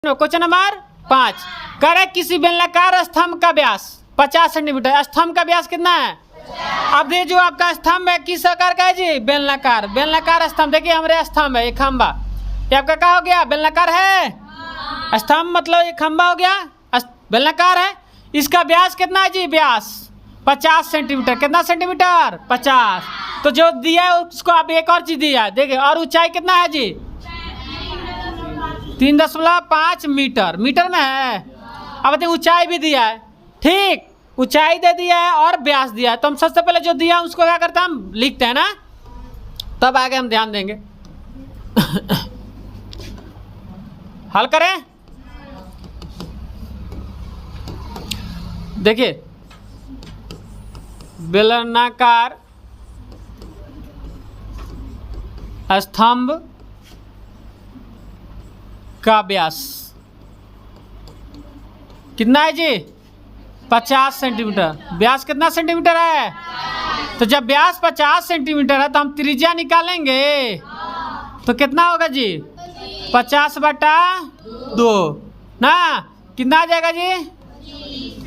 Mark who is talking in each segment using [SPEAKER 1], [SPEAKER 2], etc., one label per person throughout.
[SPEAKER 1] Question number 5 कह रहे किसी बेलनाकार स्तंभ का व्यास 50 सेंटीमीटर। स्तंभ का व्यास कितना है? अब ये जो आपका स्तंभ है किस आकार का है जी? बेलनाकार। बेलनाकार स्तंभ देखिए हमारे स्तंभ है, एक खंबा, ये आपका क्या हो गया? बेलनाकार है। स्तंभ मतलब एक खंबा हो गया, बेलनाकार है। इसका व्यास कितना है जी? व्यास 50 सेंटीमीटर। कितना सेंटीमीटर? 50। तो जो दिया है उसको आप एक और चीज दिया है देखिए, और ऊंचाई कितना है जी? 3.5 मीटर। मीटर में है। अब देखिए ऊंचाई भी दिया है, ठीक, ऊंचाई दे दिया है और व्यास दिया है। तो हम सबसे पहले जो दिया उसको क्या करते हैं? हम लिखते हैं ना, तब आगे हम ध्यान देंगे। हल करें। देखिए बेलनाकार स्तंभ का व्यास कितना है जी? 50 सेंटीमीटर। व्यास कितना सेंटीमीटर है? तो जब व्यास 50 सेंटीमीटर है तो हम त्रिज्या निकालेंगे तो कितना होगा जी? 50/2 ना, कितना आ जाएगा जी?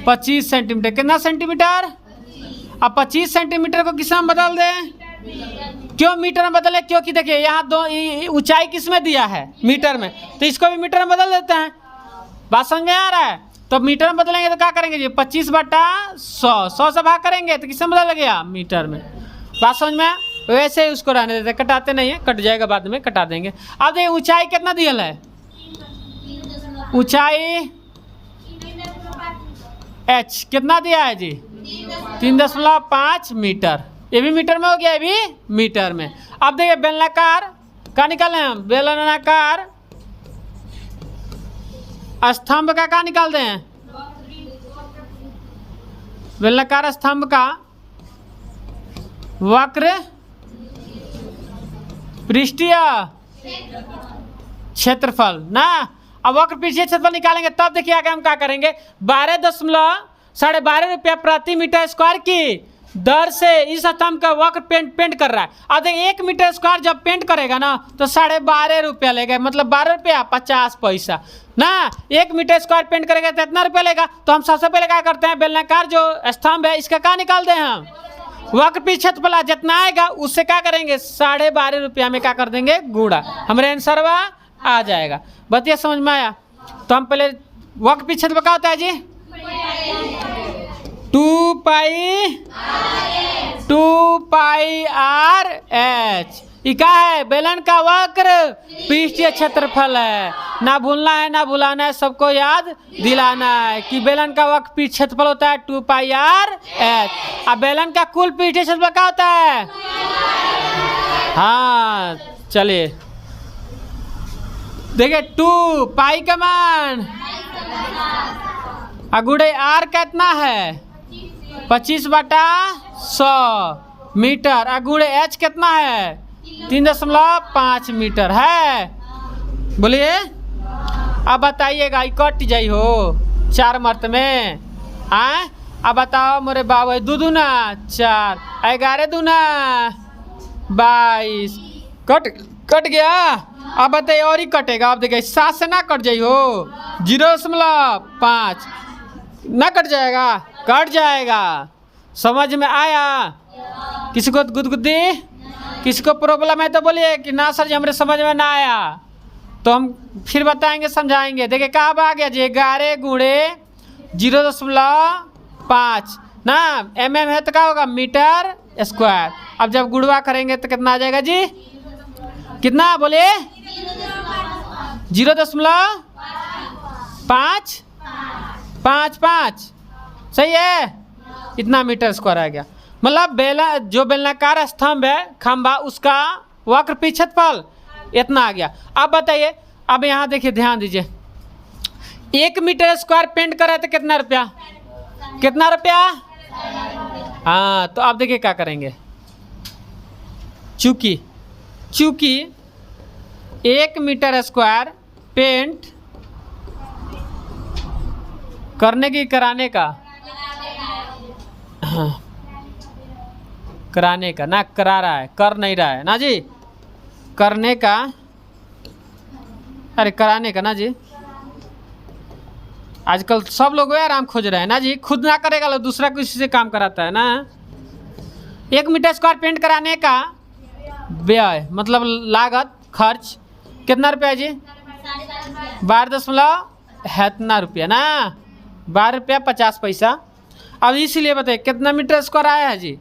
[SPEAKER 1] 25 सेंटीमीटर। कितना सेंटीमीटर? अब 25 सेंटीमीटर को किस में बदल दें? क्यों मीटर में बदले? क्योंकि देखिए यहाँ दो ऊंचाई किस में दिया है? मीटर में, तो इसको भी मीटर में बदल देते हैं। बात समझ में आ रहा है? तो मीटर में बदलेंगे तो क्या करेंगे जी? 25/100। 100 से भाग करेंगे तो किस में बदल गया? मीटर में। बात समझ में? वैसे ही उसको रहने देते, कटाते नहीं है, कट जाएगा बाद में, कटा देंगे। अब देखिए ऊंचाई कितना दिया है? ऊंचाई h कितना दिया है जी? 3.5 मीटर। ये भी मीटर में हो गया, ये भी मीटर में। अब देखिए बेलनाकार का निकालें हम, बेलनाकार स्तंभ का क्या निकाल दें? बेलनाकार स्तंभ का वक्र पृष्ठीय क्षेत्रफल ना। अब वक्र पृष्ठीय क्षेत्रफल निकालेंगे तब देखिए आगे हम क्या करेंगे। 12.12 रुपया प्रति मीटर स्क्वायर की दर से इस स्तंभ का वक्र पेंट कर रहा है। अब देखिए 1 मीटर स्क्वायर जब पेंट करेगा ना तो 12.5 रुपया लेगा, मतलब 12 रुपया 50 पैसा ना। 1 मीटर स्क्वायर पेंट करेगा तो इतना रुपया लेगा। तो हम सबसे पहले क्या करते हैं, बेलनाकार जो स्तंभ है इसका क्या निकालते हैं हम? वक्र पृष्ठीय क्षेत्रफल जितना आएगा उससे क्या करेंगे? 12.5 रुपया में क्या कर देंगे? गुणा। हमारे आंसर आ जाएगा। बतिया समझ में आया? तो हम पहले वक्र पृष्ठीय क्षेत्रफल क्या होता है जी? 2 पाई RH। ये क्या है? बेलन का वक्र पृष्ठीय क्षेत्रफल है। ना भूलना है ना भुलाना है, सबको याद दिलाना है कि बेलन का वक्र पृष्ठीय क्षेत्रफल होता है 2 पाई RH। अब बेलन का कुल पृष्ठीय क्षेत्रफल क्या होता है? हाँ चलिए देखिए 2 पाई का मान अगुड़े R कितना है? 25/100 मीटर। अगुड़े H कितना है? 3.5 मीटर है। बोलिए अब बताइएगा, कट जाई हो 4 मर्त में। हाँ अब बताओ मोरे बाबू, 2 दूना 4, 11 दूना 22, कट गया। अब बताइए और ही कटेगा। अब देखिए 7 से ना कट जाई हो, 0.5 ना कट जाएगा? कट जाएगा। समझ में आया? किसी को गुदगुदी, किसी को प्रॉब्लम है तो बोलिए कि ना सर जी हमारे समझ में ना आया, तो हम फिर बताएंगे, समझाएंगे। देखिए कहाँ आ गया जी? 11 गुणे 0.5 ना, mm है तो क्या होगा? Metre square. अब जब गुणवा करेंगे तो कितना आ जाएगा जी? कितना बोलिए? 0.5 सही है। इतना मीटर स्क्वायर आ गया। मतलब जो बेलनाकार स्तंभ है खंबा उसका वक्र पृष्ठीय क्षेत्रफल इतना आ गया। अब बताइए, अब यहाँ देखिए ध्यान दीजिए, 1 मीटर स्क्वायर पेंट कर रहे थे कितना रुपया? कितना रुपया? हाँ तो अब देखिए क्या करेंगे। चूंकि 1 मीटर स्क्वायर पेंट करने की कराने का ना, करा रहा है, कर नहीं रहा है ना जी, करने का, अरे कराने का ना जी, आजकल सब लोग आराम खोज रहे हैं ना जी, खुद ना करेगा लोग दूसरा किसी से काम कराता है ना। 1 मीटर स्क्वायर पेंट कराने का व्यय मतलब लागत खर्च कितना रुपया जी? 12.7 ना, 12 रुपया 50 पैसा। अब इसलिए बताइए कितना मीटर स्क्वायर आया है जी?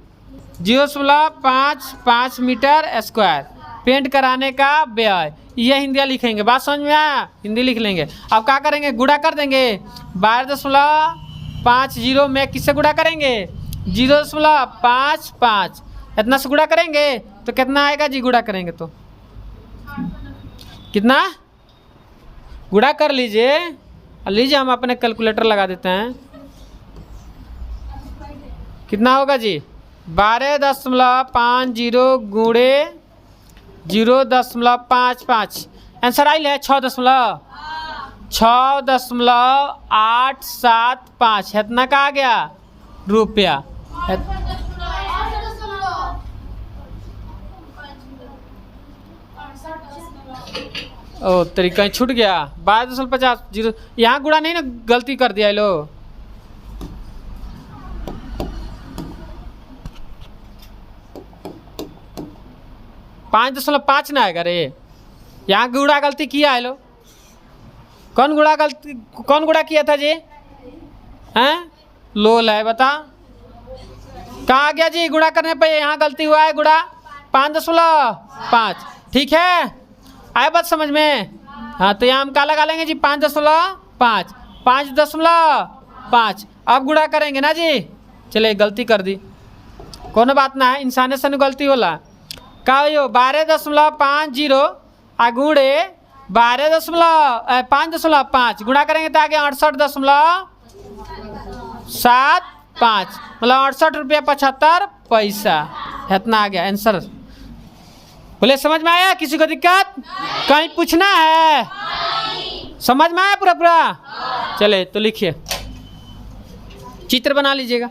[SPEAKER 1] 0.55 मीटर स्क्वायर पेंट कराने का व्यय। ये हिंदी लिखेंगे, बात समझ में आया? हिंदी लिख लेंगे। अब क्या करेंगे? गुणा कर देंगे। 12.50 में किससे गुणा करेंगे? 0.55 इतना से गुणा करेंगे तो कितना आएगा जी? गुणा करेंगे तो कितना? गुणा कर लीजिए, हम अपने कैलकुलेटर लगा देते हैं। कितना होगा जी? 12.50 गुणे 0.55 आंसर आई है 6.875 इतना का आ गया रुपया। ओ तरीका छूट गया। 12.50 यहाँ गुणा नहीं ना, गलती कर दिया लो। पाँच 5.5 ना आएगा रे, यहाँ गुणा गलती किया है लो। कौन गुणा किया था जी? हैं लोल है, बता कहाँ आ गया जी? गुणा करने पे यहाँ गलती हुआ है, गुणा 5.5। ठीक है, आए बात समझ में? हाँ तो यहाँ हम क्या लगा लेंगे जी? 5.5 5.5। अब गुणा करेंगे ना जी। चलिए गलती कर दी, कोनो बात ना है, इंसाने से गलती होला। का यो 12.50 आ गुणे 5.5 गुणा करेंगे तो आगे 68.75 मतलब 68.75 इतना आ गया आंसर। बोले समझ में आया? किसी को दिक्कत? कहीं पूछना है? समझ में आया पूरा? चले तो लिखिए, चित्र बना लीजिएगा।